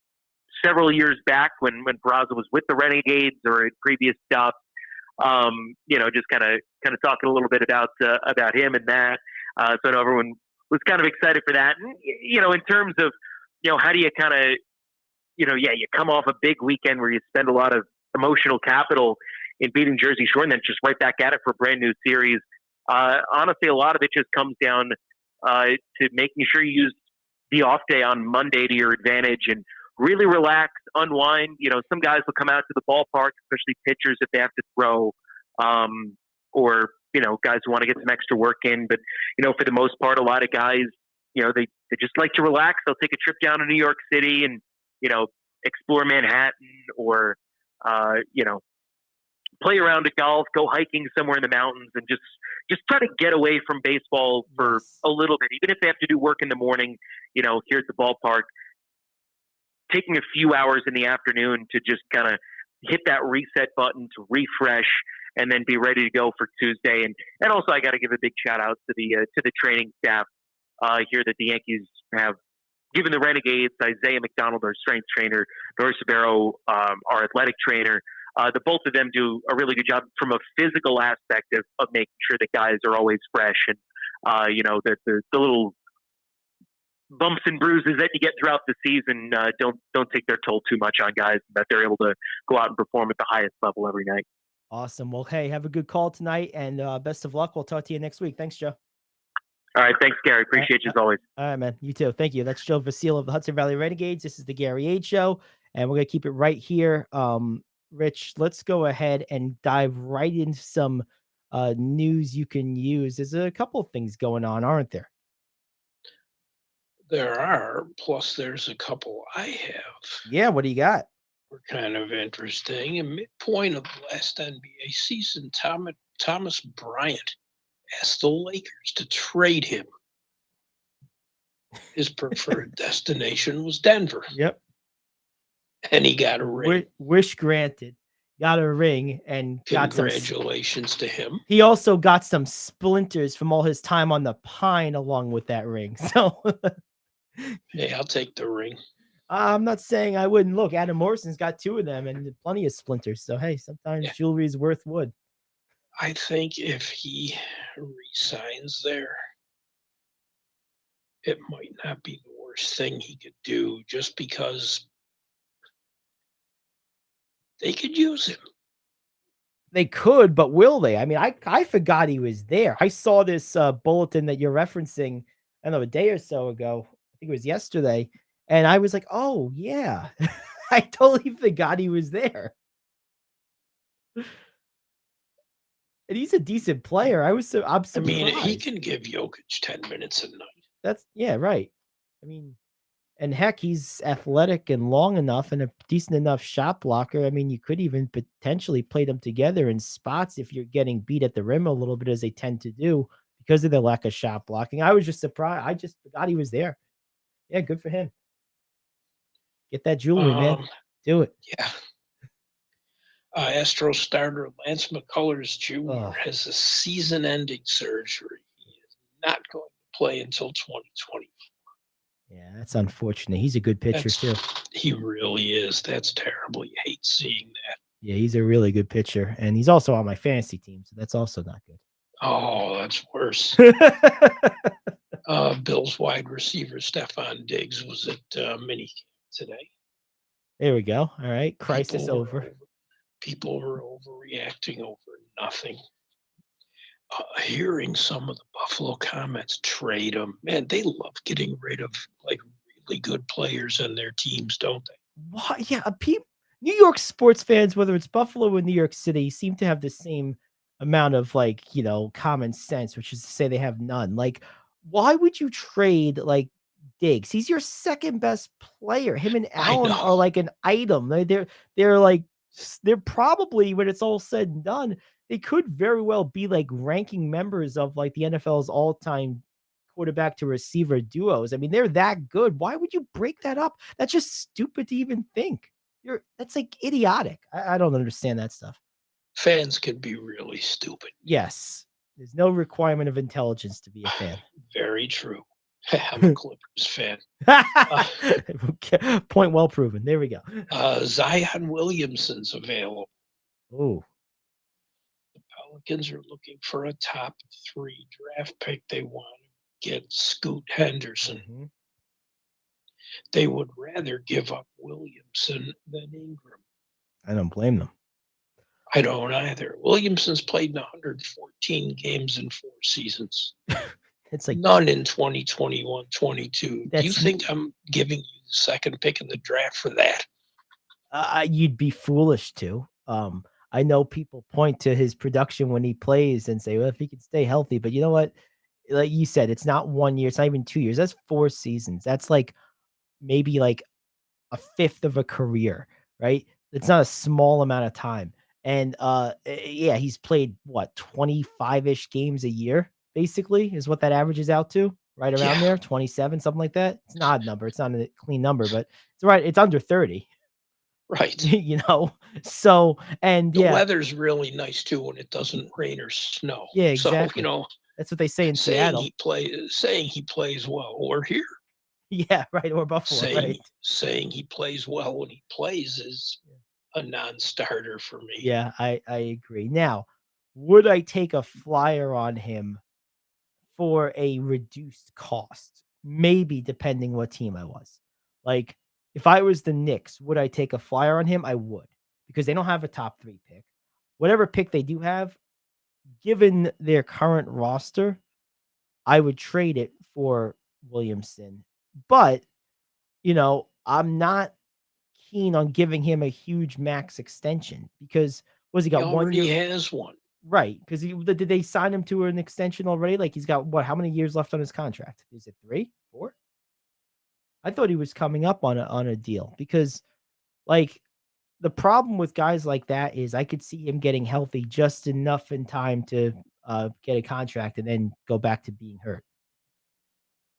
several years back when Peraza was with the Renegades or at previous stops. Just kind of talking a little bit about him and that. So I know everyone was kind of excited for that. And, in terms of, how do you kind of, you come off a big weekend where you spend a lot of emotional capital in beating Jersey Shore and then just right back at it for a brand new series. Honestly, a lot of it just comes down to making sure you use the off day on Monday to your advantage and really relax, unwind. Some guys will come out to the ballpark, especially pitchers if they have to throw, or guys who want to get some extra work in. But for the most part, a lot of guys, they just like to relax. They'll take a trip down to New York City and explore Manhattan, or play around at golf, go hiking somewhere in the mountains, and just try to get away from baseball for a little bit. Even if they have to do work in the morning, here at the ballpark, taking a few hours in the afternoon to just kind of hit that reset button to refresh and then be ready to go for Tuesday. And also I got to give a big shout out to the training staff here that the Yankees have given the Renegades, Isaiah McDonald, our strength trainer, Doris Sabero, our athletic trainer. The both of them do a really good job from a physical aspect of making sure that guys are always fresh and, that the little bumps and bruises that you get throughout the season don't take their toll too much on guys, that they're able to go out and perform at the highest level every night. Awesome. Well, hey, have a good call tonight, and best of luck. We'll talk to you next week. Thanks, Joe. All right. Thanks, Gary. Appreciate you as always. All right, man. You too. Thank you. That's Joe Vasile of the Hudson Valley Renegades. This is the Gary Ayd Show, and we're going to keep it right here. Rich, let's go ahead and dive right into some news you can use. There's a couple of things going on, aren't there? There are. Plus, there's a couple I have. Yeah, what do you got? Were kind of interesting. At midpoint of the last NBA season, Thomas Bryant asked the Lakers to trade him. His preferred destination was Denver. Yep. And he got a ring. Wish granted. Got a ring and got some. Congratulations to him. He also got some splinters from all his time on the Pine along with that ring. So, hey, I'll take the ring. I'm not saying I wouldn't. Look, Adam Morrison's got 2 of them and plenty of splinters. So, hey, sometimes jewelry is worth wood. I think if he resigns there, it might not be the worst thing he could do, just because they could use him. They could, but will they? I mean, I forgot he was there. I saw this bulletin that you're referencing, I don't know, a day or so ago. I think it was yesterday. And I was like, oh, yeah. I totally forgot he was there. And he's a decent player. I'm surprised. I mean, he can give Jokic 10 minutes a night. Yeah, right. I mean, and heck, he's athletic and long enough and a decent enough shot blocker. I mean, you could even potentially play them together in spots if you're getting beat at the rim a little bit, as they tend to do because of their lack of shot blocking. I was just surprised. I just forgot he was there. Yeah, good for him. Get that jewelry, man. Do it. Yeah. Astros starter Lance McCullers Jr. has a season-ending surgery. He is not going to play until 2020. Yeah, that's unfortunate. He's a good pitcher, too. He really is. That's terrible. You hate seeing that. Yeah, he's a really good pitcher. And he's also on my fantasy team, so that's also not good. Oh, that's worse. Bills wide receiver Stephon Diggs was at minicamp today. There we go. All right. Crisis over. People are overreacting over nothing. Hearing some of the Buffalo comments, trade them. Man, they love getting rid of like really good players in their teams, don't they? Why? Yeah, New York sports fans, whether it's Buffalo or New York City, seem to have the same amount of common sense, which is to say they have none. Like, why would you trade like Diggs? He's your second best player. Him and Allen are like an item. They're probably, when it's all said and done, they could very well be like ranking members of like the NFL's all-time quarterback to receiver duos. I mean, they're that good. Why would you break that up? That's just stupid to even think. That's like idiotic. I don't understand that stuff. Fans can be really stupid. Yes. There's no requirement of intelligence to be a fan. Very true. I'm a Clippers fan. Point well proven. There we go. Zion Williamson's available. Oh. The Pelicans are looking for a top 3 draft pick. They want to get Scoot Henderson. Mm-hmm. They would rather give up Williamson than Ingram. I don't blame them. I don't either. Williamson's played in 114 games in 4 seasons. It's like none in 2021, 22. Do you think I'm giving you the second pick in the draft for that? You'd be foolish to. I know people point to his production when he plays and say, well, if he can stay healthy, but you know what? Like you said, it's not 1 year. It's not even 2 years. That's 4 seasons. That's like maybe like a fifth of a career, right? It's not a small amount of time. And yeah, he's played what, 25-ish games a year, basically, is what that averages out to, right around there, 27, something like that. It's an odd number. It's not a clean number, but it's right. It's under 30. Right. You know, so, and the yeah, weather's really nice too when it doesn't rain or snow. Yeah, exactly. So, you know, that's what they say in Seattle. Saying he plays well, or here. Yeah, right. Or Buffalo, saying he plays well when he plays is a non-starter for me. Yeah, I agree. Now, would I take a flyer on him for a reduced cost? Maybe, depending what team I was. Like, if I was the Knicks, would I take a flyer on him? I would, because they don't have a top 3 pick. Whatever pick they do have, given their current roster, I would trade it for Williamson. But, you know, I'm not keen on giving him a huge max extension, because he got 1 year? He has one. Right, because did they sign him to an extension already? Like, he's got what? How many years left on his contract? Is it 3, 4? I thought he was coming up on a deal, because, like, the problem with guys like that is I could see him getting healthy just enough in time to get a contract and then go back to being hurt.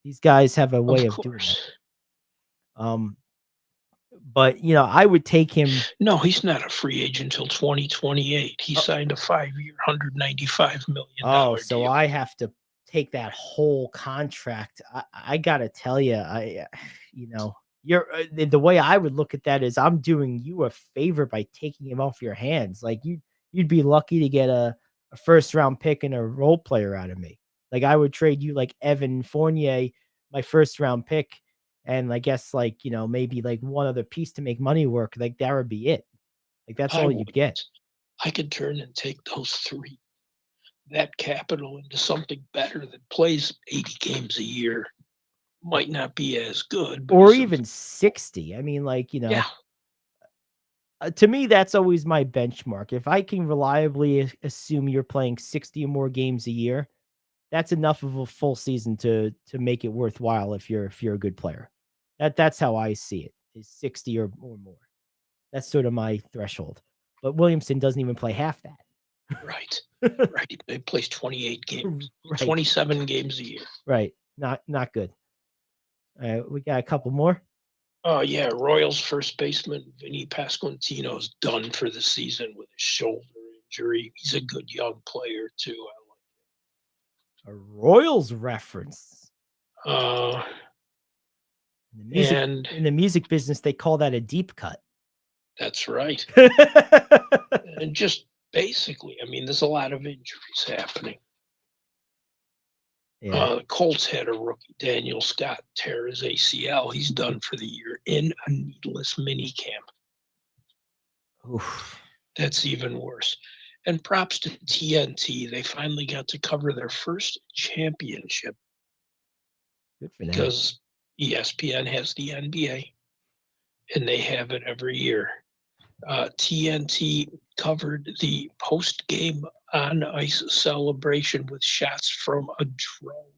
These guys have a way of doing that. But, you know, I would take him. No, he's not a free agent until 2028. He signed a 5-year, $195 million Oh, so deal. I have to take that whole contract. I gotta tell you, you know, you're the way I would look at that is I'm doing you a favor by taking him off your hands. Like, you'd be lucky to get a first round pick and a role player out of me. Like, I would trade you like Evan Fournier, my first round pick, and I guess, like, you know, maybe like one other piece to make money work. Like, that would be it. Like, that's all you'd get. I could turn and take those 3, that capital, into something better that plays 80 games a year. Might not be as good, but or even 60. I mean, like, you know, to me, that's always my benchmark. If I can reliably assume you're playing 60 or more games a year, that's enough of a full season to make it worthwhile if you're a good player. That's how I see it, is 60 or more. That's sort of my threshold. But Williamson doesn't even play half that. Right. Right. He plays 28 games, Right. 27 games a year. Right. Not good. We got a couple more. Oh, yeah. Royals first baseman Vinny Pasquantino is done for the season with a shoulder injury. He's a good young player, too. A Royals reference. In In the music business, they call that a deep cut. That's right. And just basically, I mean, there's a lot of injuries happening. Colts had a rookie, Daniel Scott, tear his ACL. He's done for the year in a needless mini camp. Oof. That's even worse. And props to TNT. They finally got to cover their first championship. Good for them. Because ESPN has the NBA, and they have it every year. TNT covered the post-game on-ice celebration with shots from a drone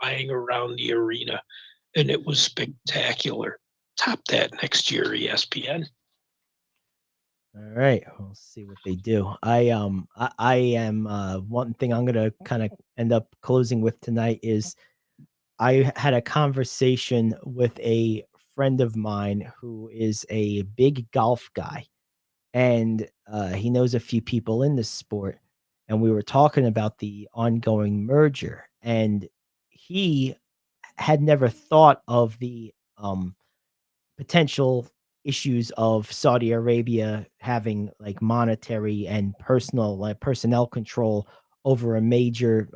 flying around the arena, and it was spectacular. Top that next year, ESPN. All right, we'll see what they do. I am one thing I'm gonna kind of end up closing with tonight is I had a conversation with a friend of mine who is a big golf guy, and he knows a few people in this sport, and we were talking about the ongoing merger, and he had never thought of the potential issues of Saudi Arabia having like monetary and personnel control over a major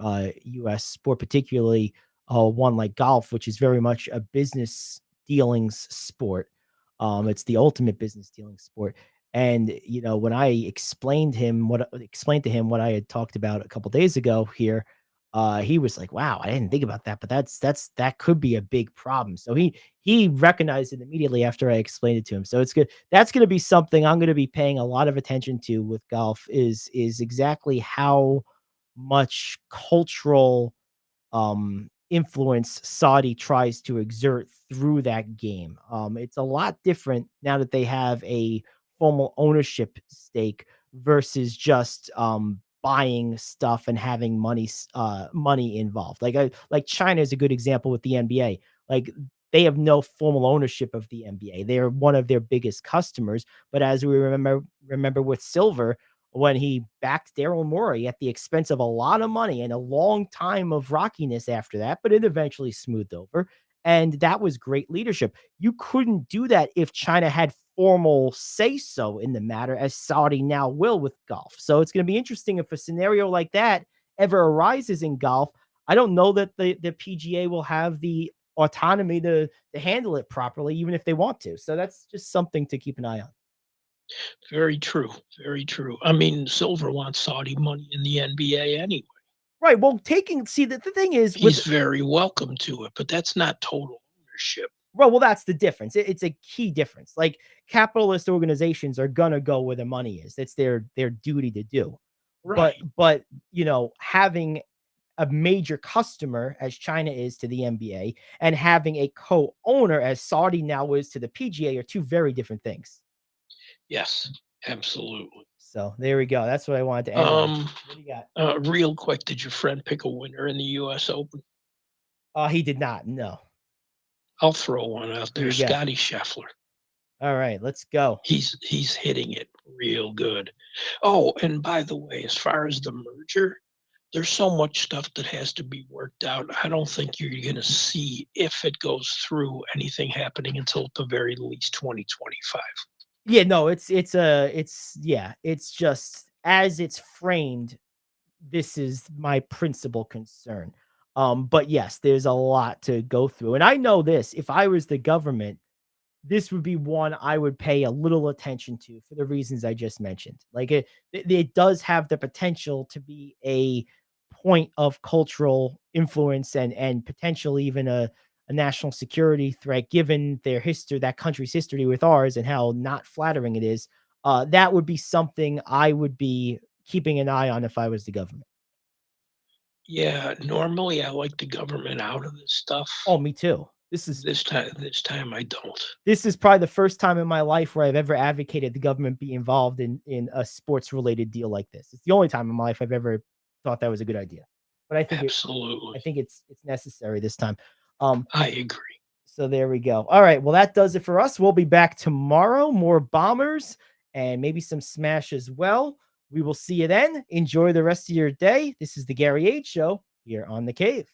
US sport, particularly one like golf, which is very much a business dealings sport. It's the ultimate business dealing sport. And when I explained to him what I had talked about a couple days ago here, he was like, "Wow, I didn't think about that, but that could be a big problem." So he recognized it immediately after I explained it to him. So it's good. That's going to be something I'm going to be paying a lot of attention to with golf is exactly how much cultural influence Saudi tries to exert through that game. It's a lot different now that they have a formal ownership stake versus just buying stuff and having money involved. Like China is a good example with the NBA. Like they have no formal ownership of the NBA. They're one of their biggest customers, but as we remember with Silver, when he backed Daryl Morey at the expense of a lot of money and a long time of rockiness after that, but it eventually smoothed over. And that was great leadership. You couldn't do that if China had formal say so in the matter, as Saudi now will with golf. So it's going to be interesting if a scenario like that ever arises in golf. I don't know that the PGA will have the autonomy to handle it properly, even if they want to. So that's just something to keep an eye on. Very true. Very true. I mean, Silver wants Saudi money in the NBA anyway. Right. Well, the thing is, he's very welcome to it, but that's not total ownership. Well, that's the difference. It's a key difference. Like capitalist organizations are gonna go where the money is. It's their duty to do. Right. But having a major customer as China is to the NBA and having a co-owner as Saudi now is to the PGA are two very different things. Yes, absolutely. So there we go. That's what I wanted to end on. What do you got? Real quick, did your friend pick a winner in the US Open? He did not. No. I'll throw one out there. Scotty Scheffler. All right, let's go. He's hitting it real good. Oh, and by the way, as far as the merger, there's so much stuff that has to be worked out. I don't think you're going to see, if it goes through, anything happening until at the very least 2025. Yeah, no, it's just as it's framed, this is my principal concern. But yes, there's a lot to go through. And I know this, if I was the government, this would be one I would pay a little attention to for the reasons I just mentioned. Like it does have the potential to be a point of cultural influence and potentially even a national security threat, given their history, that country's history with ours and how not flattering it is. That would be something I would be keeping an eye on if I was the government. Yeah, normally I like the government out of this stuff. Oh, me too. This time I don't. This is probably the first time in my life where I've ever advocated the government be involved in a sports related deal like this. It's the only time in my life I've ever thought that was a good idea. But I think absolutely. I think it's necessary this time. I agree. So there we go. All right. Well, that does it for us. We'll be back tomorrow. More Bombers and maybe some Smash as well. We will see you then. Enjoy the rest of your day. This is the Gary Ayd Show here on The Cave.